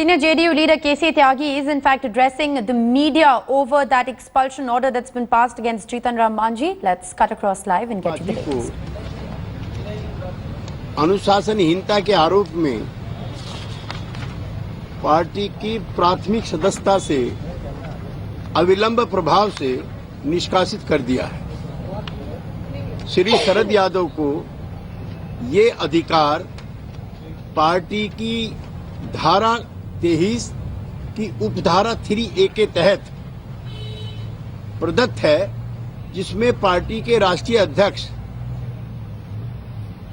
Senior JDU leader KC Tyagi is in fact addressing the media over that expulsion order that's been passed against Jitan Ram Manjhi. Let's cut across live and get you the latest. अनुशासनहीनता के आरोप में party की प्राथमिक सदस्यता से अविलंब प्रभाव से निष्कासित कर दिया है। श्री शरद यादव को ये अधिकार पार्टी की धारा 23 की उपधारा 3A के तहत प्रदत्त है, जिसमें पार्टी के राष्ट्रीय अध्यक्ष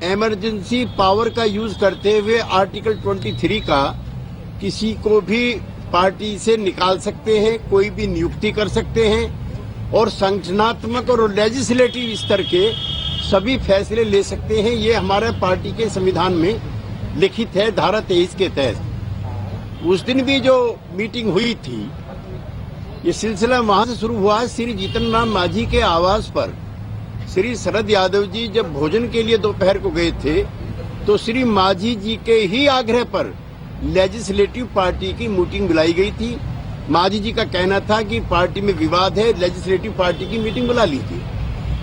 इमरजेंसी पावर का यूज करते हुए आर्टिकल 23 का किसी को भी पार्टी से निकाल सकते हैं, कोई भी नियुक्ति कर सकते हैं और संगठनात्मक और लेजिस्लेटिव स्तर के सभी फैसले ले सकते हैं। ये हमारे पार्टी के संविधान में लिखित है धारा 23 के तहत। उस दिन भी जो मीटिंग हुई थी, ये सिलसिला वहां से शुरू हुआ। श्री जीतन राम मांझी के आवास पर श्री शरद यादव जी जब भोजन के लिए दोपहर को गए थे, तो श्री मांझी जी के ही आग्रह पर लेजिस्लेटिव पार्टी की मीटिंग बुलाई गई थी। मांझी जी का कहना था कि पार्टी में विवाद है, लेजिस्लेटिव पार्टी की मीटिंग बुला लीजिए।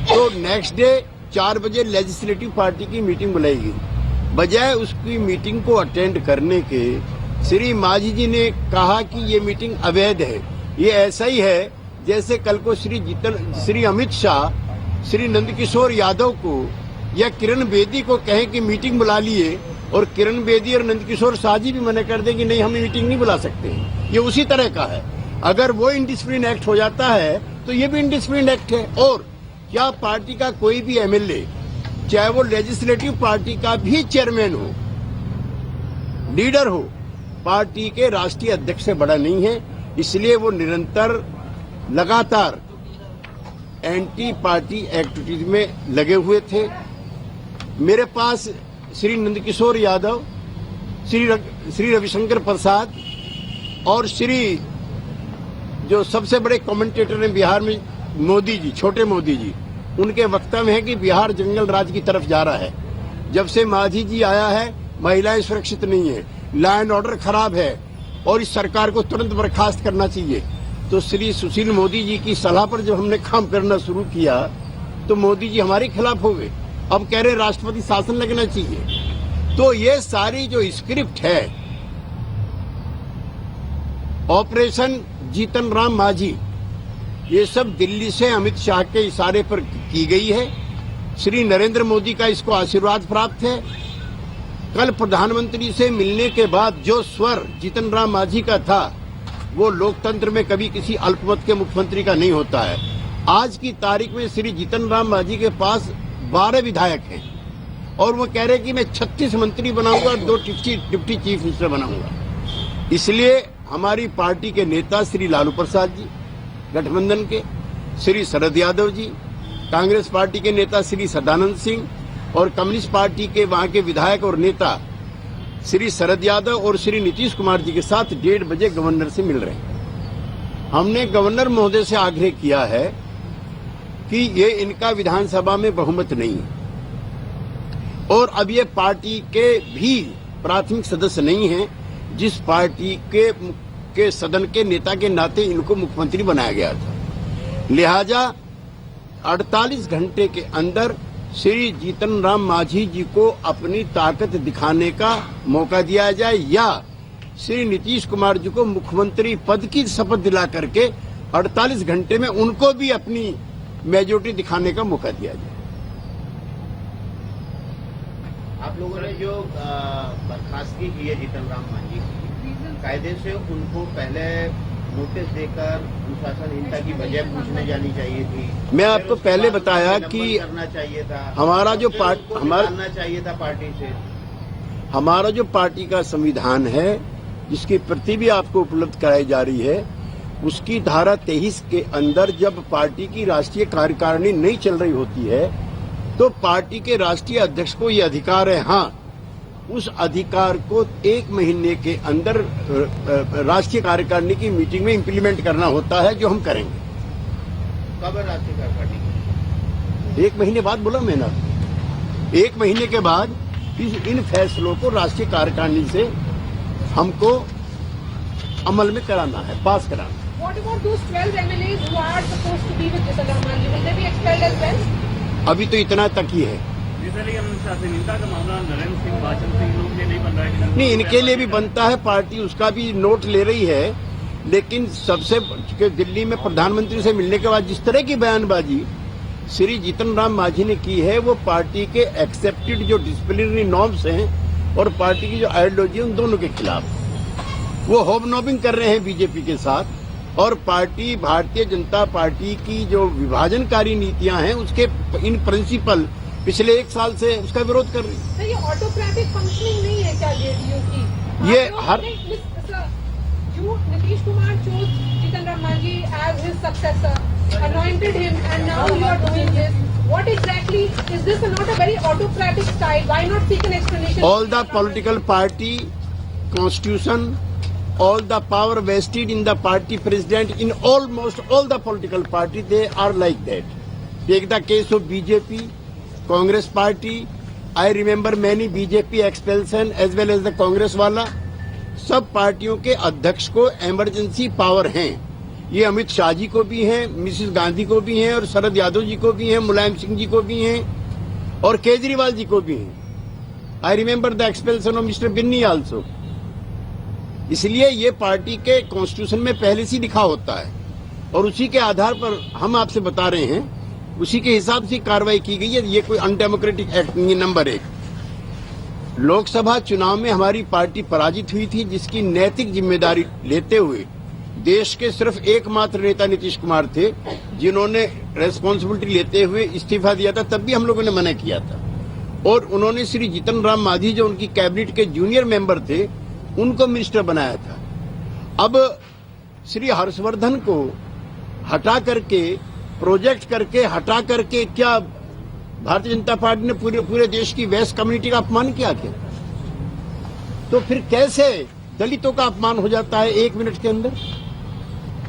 तो नेक्स्ट डे 4 बजे लेजिस्लेटिव पार्टी की मीटिंग बुलाई गई। बजाय उसकी मीटिंग को अटेंड करने के श्री मांझी जी ने कहा कि ये मीटिंग अवैध है। ये ऐसा ही है जैसे कल को श्री अमित शाह श्री नंदकिशोर यादव को या किरण बेदी को कहें कि मीटिंग बुला लिए और किरण बेदी और नंदकिशोर शाह जी भी मना कर दें कि नहीं, हम मीटिंग नहीं बुला सकते। ये उसी तरह का है। अगर वो इनडिसिप्लिन एक्ट हो जाता है तो ये भी इनडिसिप्लिन एक्ट है। और क्या पार्टी का कोई भी एमएलए, चाहे वो लेजिस्लेटिव पार्टी का भी चेयरमैन हो, लीडर हो, पार्टी के राष्ट्रीय अध्यक्ष से बड़ा नहीं है। इसलिए वो निरंतर लगातार एंटी पार्टी एक्टिविटीज में लगे हुए थे। मेरे पास श्री नंदकिशोर यादव, श्री रविशंकर प्रसाद और श्री जो सबसे बड़े कमेंटेटर हैं बिहार में, मोदी जी, छोटे मोदी जी, उनके वक्तव्य है कि बिहार जंगल राज की तरफ जा रहा है। जब से मांझी जी आया है, महिलाएं सुरक्षित नहीं है, लॉ एंड ऑर्डर खराब है और इस सरकार को तुरंत बर्खास्त करना चाहिए। तो श्री सुशील मोदी जी की सलाह पर जब हमने काम करना शुरू किया तो मोदी जी हमारे खिलाफ हो गए। अब कह रहे राष्ट्रपति शासन लगना चाहिए। तो ये सारी जो स्क्रिप्ट है ऑपरेशन जीतन राम मांझी, ये सब दिल्ली से अमित शाह के इशारे पर की गई है। श्री नरेंद्र मोदी का इसको आशीर्वाद प्राप्त है। कल प्रधानमंत्री से मिलने के बाद जो स्वर जीतन राम मांझी का था, वो लोकतंत्र में कभी किसी अल्पमत के मुख्यमंत्री का नहीं होता है। आज की तारीख में श्री जीतन राम मांझी के पास 12 विधायक हैं और वो कह रहे कि मैं 36 मंत्री बनाऊंगा और 2 डिप्टी चीफ मिनिस्टर बनाऊंगा। इसलिए हमारी पार्टी के नेता श्री लालू प्रसाद जी गठबंधन के, श्री शरद यादव जी, कांग्रेस पार्टी के नेता श्री सदानंद सिंह और कम्युनिस्ट पार्टी के वहां के विधायक और नेता श्री शरद यादव और श्री नीतीश कुमार जी के साथ 1:30 बजे गवर्नर से मिल रहे हैं। हमने गवर्नर महोदय से आग्रह किया है कि ये इनका विधानसभा में बहुमत नहीं है और अब ये पार्टी के भी प्राथमिक सदस्य नहीं हैं, जिस पार्टी के सदन के नेता के नाते इनको मुख्यमंत्री बनाया गया था। लिहाजा 48 घंटे के अंदर श्री जीतन राम मांझी जी को अपनी ताकत दिखाने का मौका दिया जाए या श्री नीतीश कुमार जी को मुख्यमंत्री पद की शपथ दिला करके 48 घंटे में उनको भी अपनी मेजोरिटी दिखाने का मौका दिया जाए। आप लोगों ने जो बर्खास्तगी की है जीतन राम मांझी की, कायदे से उनको पहले नोटिस देकर अनुशासनहीनता की वजह पूछने जानी चाहिए थी। मैं आपको पहले बताया कि करना चाहिए था, हमारा जो हमारा चाहिए था पार्टी से। हमारा जो पार्टी का संविधान है, जिसकी प्रति भी आपको उपलब्ध कराई जा रही है, उसकी धारा 23 के अंदर जब पार्टी की राष्ट्रीय कार्यकारिणी नहीं चल रही होती है तो पार्टी के राष्ट्रीय अध्यक्ष को ये अधिकार है। हाँ, उस अधिकार को 1 महीने के अंदर राष्ट्रीय कार्यकारिणी की मीटिंग में इम्प्लीमेंट करना होता है, जो हम करेंगे। कब राष्ट्रीय कार्यकारिणी? 1 महीने बाद बोला मैंने। 1 महीने के बाद इन फैसलों को राष्ट्रीय कार्यकारिणी से हमको अमल में कराना है, पास कराना है। What about those 12 MLAs who are supposed to be with Jitan Ram Manji? Will they be expelled as well? अभी तो इतना तक ही है। अनुशासनहीनता का मामला नरेंद्र सिंह बाचन से इन लोगों के लिए नहीं बन रहा है? नहीं, इनके लिए भी बनता है, पार्टी उसका भी नोट ले रही है, लेकिन सबसे चूंकि दिल्ली में प्रधानमंत्री से मिलने के बाद जिस तरह की बयानबाजी श्री जीतन राम मांझी ने की है, वो पार्टी के एक्सेप्टेड जो डिसिप्लिनरी नॉर्म्स हैं और पार्टी की जो आइडियोलॉजी है, उन दोनों के खिलाफ वो होबनॉबिंग कर रहे हैं बीजेपी के साथ। और पार्टी भारतीय जनता पार्टी की जो विभाजनकारी नीतियां हैं, उसके इन प्रिंसिपल पिछले 1 साल से उसका विरोध कर रही है। सर, ये ऑटोक्रेटिक फंक्शनिंग नहीं है क्या जेडीयू की? ये हर Nitish Kumar chose Jitan Ram Manji as his successor, anointed him, and now you are doing this. What exactly is this? Not a very autocratic style. Why not seek an explanation? All the political party constitution, all the power vested in the party president in almost all the political party, they are like that. Take the case of BJP, Congress party. I remember many BJP expulsion as well as the Congress wala. सब पार्टियों के अध्यक्ष को emergency power हैं। ये अमित शाह जी को भी हैं, मिसेस गांधी को भी हैं, और शरद यादव जी को भी हैं, मुलायम सिंह जी को भी हैं, और केजरीवाल जी को भी हैं। I remember the expulsion of mister Binny also. इसलिए ये पार्टी के कॉन्स्टिट्यूशन में पहले से लिखा होता है, और उसी के आधार पर हम आपसे बता रहे हैं, उसी के हिसाब से कार्रवाई की गई है। ये कोई अनडेमोक्रेटिक एक्ट नहीं है। नंबर 1, लोकसभा चुनाव में हमारी पार्टी पराजित हुई थी, जिसकी नैतिक जिम्मेदारी लेते हुए देश के सिर्फ एकमात्र नेता नीतीश कुमार थे जिन्होंने रेस्पॉन्सिबिलिटी लेते हुए इस्तीफा दिया था। तब भी हम लोगों ने मना किया था, और उन्होंने श्री जीतन राम मांझी जो उनकी कैबिनेट के जूनियर मेंबर थे, उनको मिनिस्टर बनाया था। अब श्री हर्षवर्धन को हटा करके, प्रोजेक्ट करके हटा करके, क्या भारतीय जनता पार्टी ने पूरे देश की वेस्ट कम्युनिटी का अपमान किया क्या? तो फिर कैसे दलितों का अपमान हो जाता है 1 मिनट के अंदर?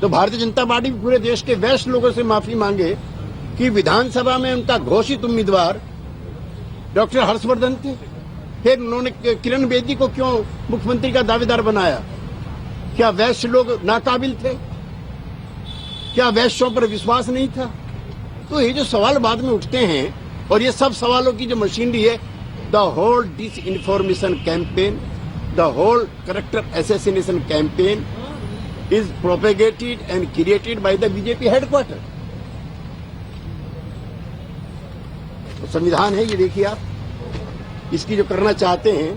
तो भारतीय जनता पार्टी पूरे देश के वेस्ट लोगों से माफी मांगे कि विधानसभा में उनका घोषित उम्मीदवार डॉक्टर हर्षवर्धन थे, फिर उन्होंने किरण बेदी को क्यों मुख्यमंत्री का दावेदार बनाया? क्या वेस्ट लोग नाकाबिल थे? क्या वेस्टों पर विश्वास नहीं था? तो ये जो सवाल बाद में उठते हैं, और ये सब सवालों की जो मशीनरी है, the whole disinformation campaign, the whole character assassination campaign is propagated and created by the BJP headquarter. संविधान है, ये देखिए आप, इसकी जो करना चाहते हैं